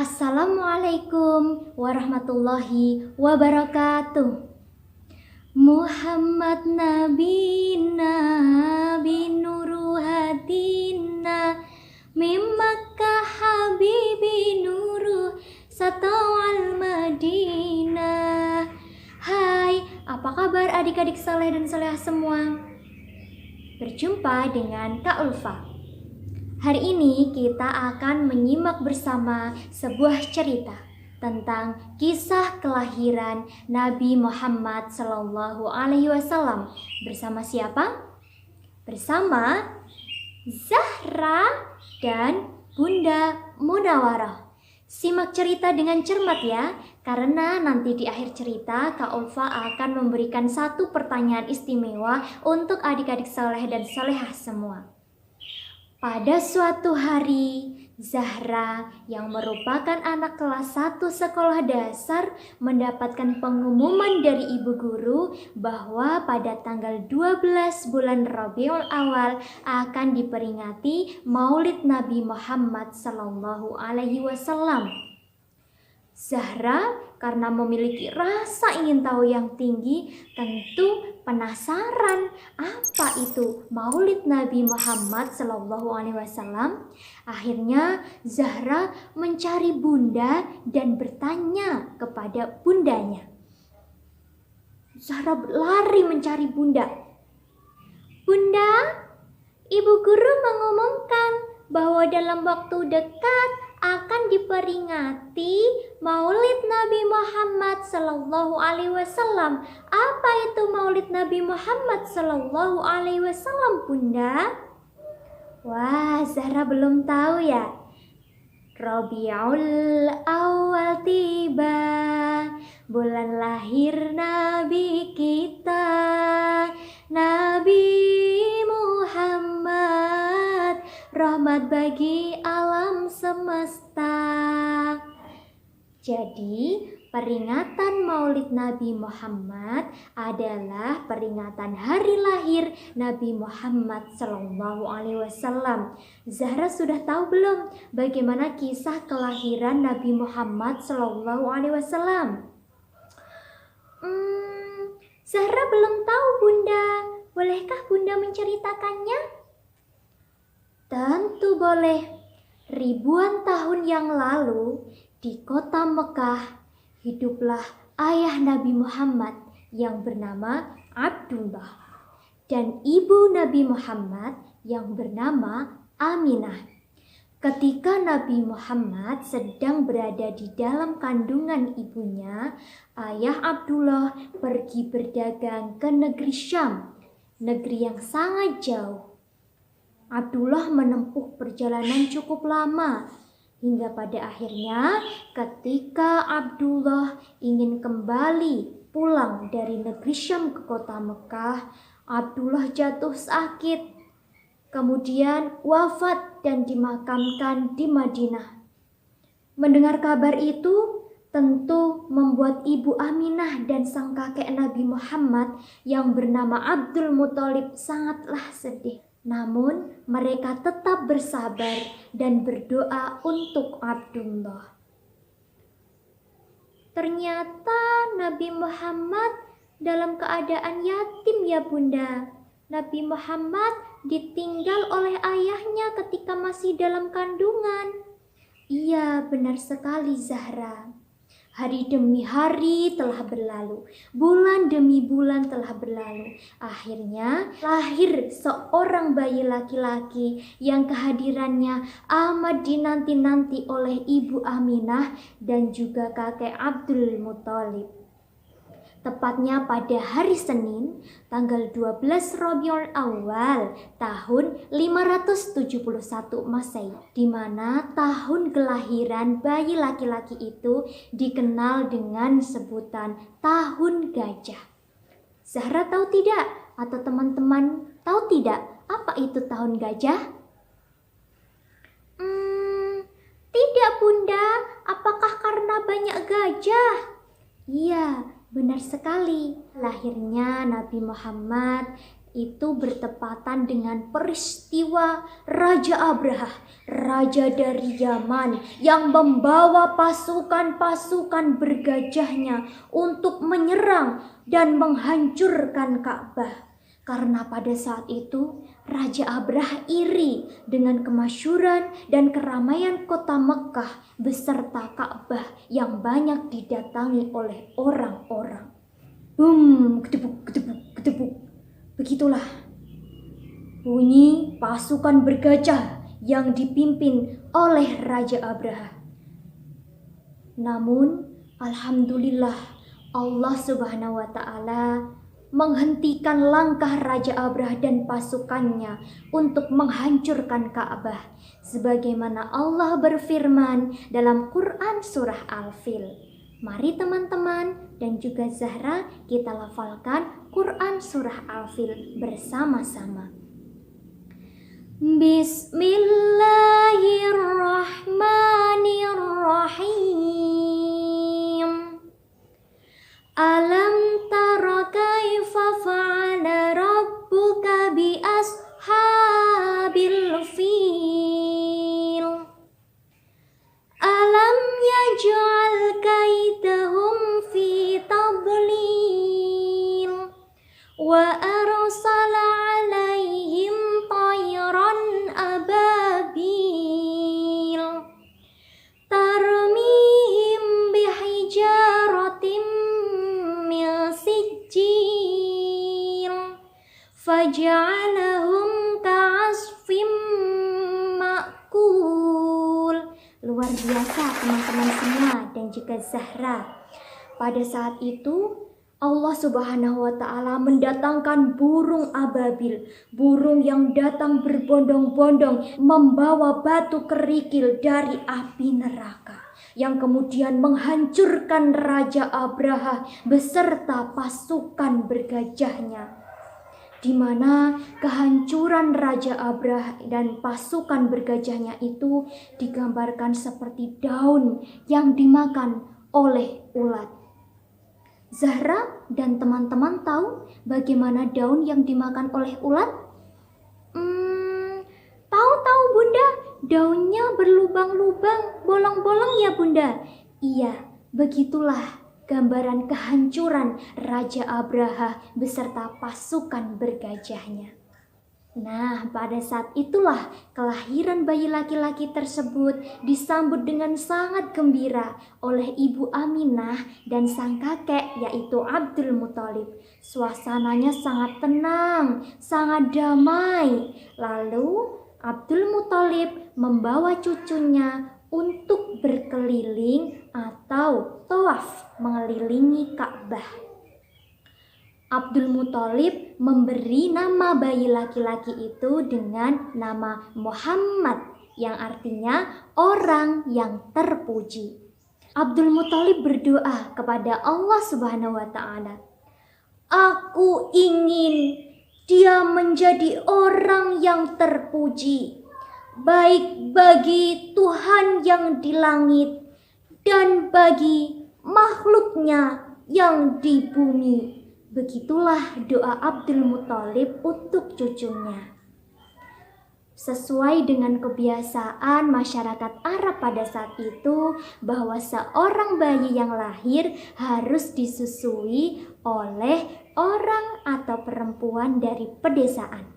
Assalamualaikum warahmatullahi wabarakatuh. Muhammad Nabi nuru hadina min Makkah habibi nuru satawal Madinah. Hai, apa kabar adik-adik saleh dan salehah semua? Berjumpa dengan Kak Ulfa. Hari ini kita akan menyimak bersama sebuah cerita tentang kisah kelahiran Nabi Muhammad SAW. Bersama siapa? Bersama Zahra dan Bunda Munawarah. Simak cerita dengan cermat ya, karena nanti di akhir cerita Kak Ulfa akan memberikan satu pertanyaan istimewa untuk adik-adik saleh dan salehah semua. Pada suatu hari, Zahra yang merupakan anak kelas 1 sekolah dasar mendapatkan pengumuman dari ibu guru bahwa pada tanggal 12 bulan Rabiul Awal akan diperingati Maulid Nabi Muhammad SAW. Zahra karena memiliki rasa ingin tahu yang tinggi, tentu penasaran apa itu Maulid Nabi Muhammad SAW. Akhirnya Zahra mencari bunda dan bertanya kepada bundanya. Zahra berlari mencari bunda. Bunda, ibu guru mengumumkan bahwa dalam waktu dekat akan diperingati Maulid Nabi Muhammad Sallallahu Alaihi Wasallam. Apa itu Maulid Nabi Muhammad Sallallahu Alaihi Wasallam, Bunda? Wah, Zahra belum tahu ya. Rabiul Awal tiba, bulan lahir Nabi kita, Nabi Muhammad, rahmat bagi alam semesta. Jadi, peringatan Maulid Nabi Muhammad adalah peringatan hari lahir Nabi Muhammad SAW. Zahra sudah tahu belum bagaimana kisah kelahiran Nabi Muhammad SAW? Zahra belum tahu, Bunda. Bolehkah Bunda menceritakannya? Tentu boleh. Ribuan tahun yang lalu, di kota Mekah, hiduplah ayah Nabi Muhammad yang bernama Abdullah dan ibu Nabi Muhammad yang bernama Aminah. Ketika Nabi Muhammad sedang berada di dalam kandungan ibunya, ayah Abdullah pergi berdagang ke negeri Syam, negeri yang sangat jauh. Abdullah menempuh perjalanan cukup lama, hingga pada akhirnya ketika Abdullah ingin kembali pulang dari negeri Syam ke kota Mekah, Abdullah jatuh sakit, kemudian wafat dan dimakamkan di Madinah. Mendengar kabar itu tentu membuat ibu Aminah dan sang kakek Nabi Muhammad yang bernama Abdul Muthalib sangatlah sedih. Namun mereka tetap bersabar dan berdoa untuk Abdullah. Ternyata Nabi Muhammad dalam keadaan yatim ya Bunda. Nabi Muhammad ditinggal oleh ayahnya ketika masih dalam kandungan. Iya, benar sekali Zahra. Hari demi hari telah berlalu, bulan demi bulan telah berlalu. Akhirnya lahir seorang bayi laki-laki yang kehadirannya amat dinanti-nanti oleh ibu Aminah dan juga kakek Abdul Muthalib. Tepatnya pada hari Senin, tanggal 12 Rabiul Awal tahun 571 Masehi, di mana tahun kelahiran bayi laki-laki itu dikenal dengan sebutan tahun gajah. Zahra tahu tidak? Atau teman-teman tahu tidak apa itu tahun gajah? Tidak Bunda, apakah karena banyak gajah? Iya, benar sekali. Lahirnya Nabi Muhammad itu bertepatan dengan peristiwa Raja Abraha, raja dari Yaman yang membawa pasukan-pasukan bergajahnya untuk menyerang dan menghancurkan Ka'bah. Karena pada saat itu Raja Abraha iri dengan kemasyhuran dan keramaian kota Mekah beserta Ka'bah yang banyak didatangi oleh orang-orang. Bum, gedebuk, gedebuk, gedebuk. Begitulah bunyi pasukan bergajah yang dipimpin oleh Raja Abraha. Namun, alhamdulillah Allah Subhanahu wa Ta'ala menghentikan langkah Raja Abraha dan pasukannya untuk menghancurkan Ka'bah, sebagaimana Allah berfirman dalam Quran surah Al-Fil. Mari teman-teman dan juga Zahra kita lafalkan Quran surah Al-Fil bersama-sama. Bismillahirrahmanirrahim. Alam tara kaifa fa'ala rabbuka bi ashabil fil. Alam yaj'al kaidahum fi tadlil wa arsala 'alaihim tayran ababil tarmihim bihijaratin min sijil faj'alahum ka'asfim ma'kul. Luar biasa teman-teman semua dan juga Zahra. Pada saat itu Allah Subhanahu wa Ta'ala mendatangkan burung ababil, burung yang datang berbondong-bondong membawa batu kerikil dari api neraka yang kemudian menghancurkan Raja Abraha beserta pasukan bergajahnya, di mana kehancuran Raja Abraha dan pasukan bergajahnya itu digambarkan seperti daun yang dimakan oleh ulat. Zahra dan teman-teman tahu bagaimana daun yang dimakan oleh ulat? Tahu Bunda, daunnya berlubang-lubang, bolong-bolong ya Bunda? Iya, begitulah gambaran kehancuran Raja Abraha beserta pasukan bergajahnya. Nah, pada saat itulah kelahiran bayi laki-laki tersebut disambut dengan sangat gembira oleh Ibu Aminah dan sang kakek yaitu Abdul Muthalib. Suasananya sangat tenang, sangat damai. Lalu Abdul Muthalib membawa cucunya untuk berkeliling atau tawaf mengelilingi Ka'bah. Abdul Muthalib memberi nama bayi laki-laki itu dengan nama Muhammad yang artinya orang yang terpuji. Abdul Muthalib berdoa kepada Allah Subhanahu wa Ta'ala, "Aku ingin dia menjadi orang yang terpuji, baik bagi Tuhan yang di langit dan bagi makhluknya yang di bumi." Begitulah doa Abdul Muthalib untuk cucunya. Sesuai dengan kebiasaan masyarakat Arab pada saat itu, bahwa seorang bayi yang lahir harus disusui oleh orang atau perempuan dari pedesaan.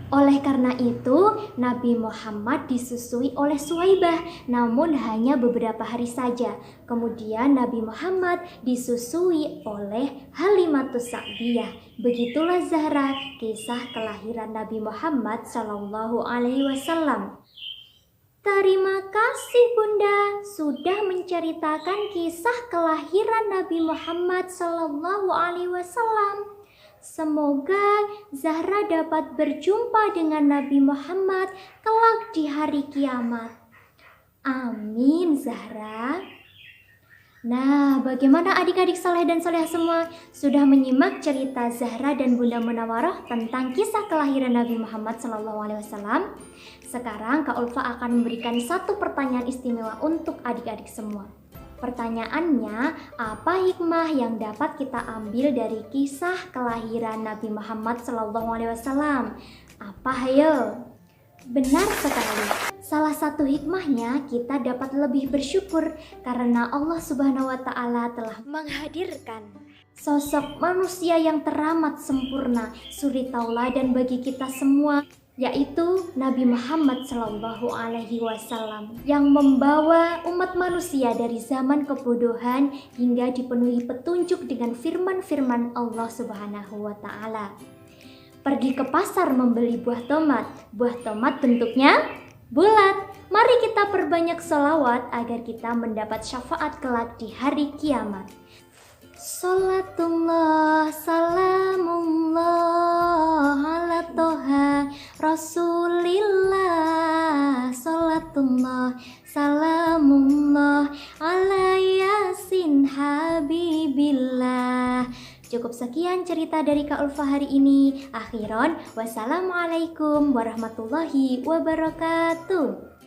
Oleh karena itu, Nabi Muhammad disusui oleh Suwaibah, namun hanya beberapa hari saja. Kemudian Nabi Muhammad disusui oleh Halimatus Sa'diyah. Begitulah Zahra kisah kelahiran Nabi Muhammad SAW. Terima kasih Bunda sudah menceritakan kisah kelahiran Nabi Muhammad SAW. Semoga Zahra dapat berjumpa dengan Nabi Muhammad kelak di hari kiamat. Amin Zahra. Nah, bagaimana adik-adik soleh dan soleh semua? Sudah menyimak cerita Zahra dan Bunda Munawarah tentang kisah kelahiran Nabi Muhammad SAW? Sekarang Kak Ulfa akan memberikan satu pertanyaan istimewa untuk adik-adik semua. Pertanyaannya, apa hikmah yang dapat kita ambil dari kisah kelahiran Nabi Muhammad SAW? Apa hayo? Benar sekali. Salah satu hikmahnya kita dapat lebih bersyukur karena Allah Subhanahu wa taala telah menghadirkan sosok manusia yang teramat sempurna, suri tauladan bagi kita semua, yaitu Nabi Muhammad SAW yang membawa umat manusia dari zaman kebodohan hingga dipenuhi petunjuk dengan firman-firman Allah Subhanahu wa taala. Pergi ke pasar membeli buah tomat. Buah tomat bentuknya bulat. Mari kita perbanyak sholawat agar kita mendapat syafaat kelak di hari kiamat. Salatullah salamullah ala toha rasulillah. Salatullah salamullah ala yasin habibillah. Cukup sekian cerita dari Kak Ulfa hari ini. Akhiron, wassalamualaikum warahmatullahi wabarakatuh.